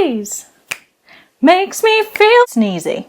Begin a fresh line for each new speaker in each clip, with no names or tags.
breeze makes me feel sneezy.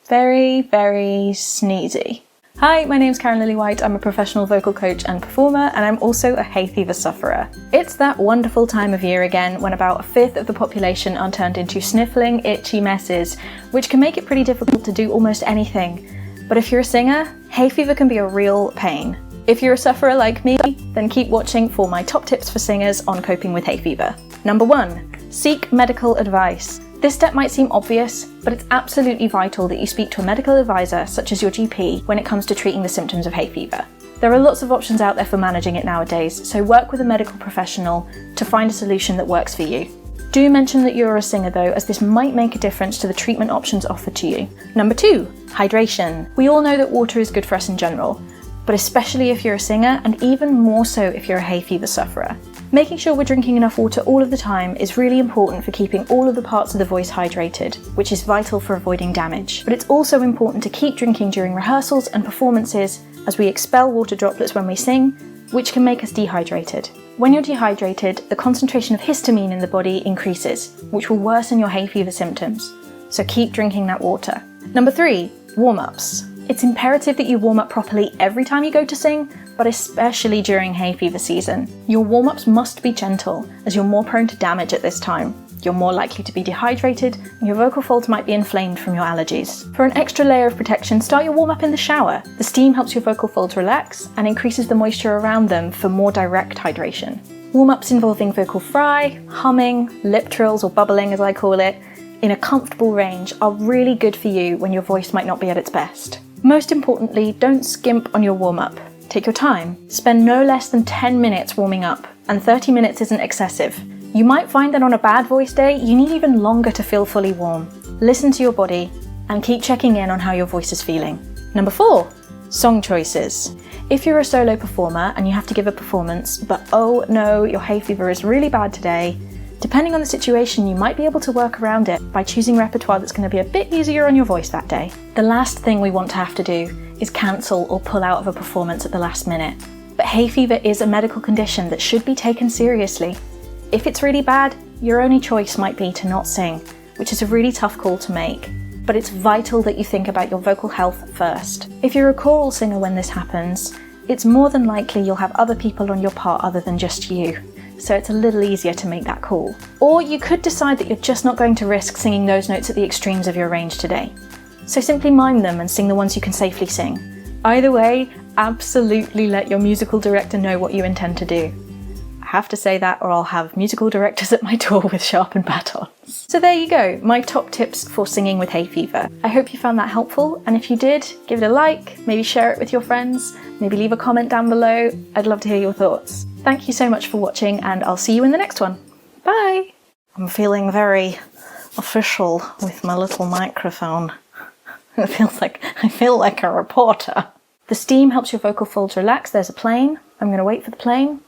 Very, very sneezy. Hi, my name's Karen Lillywhite. I'm a professional vocal coach and performer, and I'm also a hay fever sufferer. It's that wonderful time of year again when about a fifth of the population are turned into sniffling, itchy messes, which can make it pretty difficult to do almost anything. But if you're a singer, hay fever can be a real pain. If you're a sufferer like me, then keep watching for my top tips for singers on coping with hay fever. Number 1, seek medical advice. This step might seem obvious, but it's absolutely vital that you speak to a medical advisor, such as your GP, when it comes to treating the symptoms of hay fever. There are lots of options out there for managing it nowadays, so work with a medical professional to find a solution that works for you. Do mention that you're a singer though, as this might make a difference to the treatment options offered to you. Number 2, hydration. We all know that water is good for us in general, but especially if you're a singer, and even more so if you're a hay fever sufferer. Making sure we're drinking enough water all of the time is really important for keeping all of the parts of the voice hydrated, which is vital for avoiding damage. But it's also important to keep drinking during rehearsals and performances, as we expel water droplets when we sing, which can make us dehydrated. When you're dehydrated, the concentration of histamine in the body increases, which will worsen your hay fever symptoms. So keep drinking that water. Number 3, warm-ups. It's imperative that you warm up properly every time you go to sing, but especially during hay fever season. Your warm-ups must be gentle, as you're more prone to damage at this time. You're more likely to be dehydrated, and your vocal folds might be inflamed from your allergies. For an extra layer of protection, start your warm-up in the shower. The steam helps your vocal folds relax and increases the moisture around them for more direct hydration. Warm-ups involving vocal fry, humming, lip trills, or bubbling as I call it, in a comfortable range are really good for you when your voice might not be at its best. Most importantly, don't skimp on your warm-up. Take your time. Spend no less than 10 minutes warming up, and 30 minutes isn't excessive. You might find that on a bad voice day, you need even longer to feel fully warm. Listen to your body, and keep checking in on how your voice is feeling. Number 4, song choices. If you're a solo performer and you have to give a performance, but oh no, your hay fever is really bad today, depending on the situation, you might be able to work around it by choosing repertoire that's going to be a bit easier on your voice that day. The last thing we want to have to do is cancel or pull out of a performance at the last minute. But hay fever is a medical condition that should be taken seriously. If it's really bad, your only choice might be to not sing, which is a really tough call to make. But it's vital that you think about your vocal health first. If you're a choral singer when this happens, it's more than likely you'll have other people on your part other than just you. So it's a little easier to make that call. Or you could decide that you're just not going to risk singing those notes at the extremes of your range today. So simply mime them and sing the ones you can safely sing. Either way, absolutely let your musical director know what you intend to do. I have to say that, or I'll have musical directors at my door with sharpened batons. So there you go, my top tips for singing with hay fever. I hope you found that helpful, and if you did, give it a like, maybe share it with your friends, maybe leave a comment down below. I'd love to hear your thoughts. Thank you so much for watching, and I'll see you in the next one. Bye! I'm feeling very official with my little microphone. It feels like I feel like a reporter. The steam helps your vocal folds relax. There's a plane. I'm going to wait for the plane.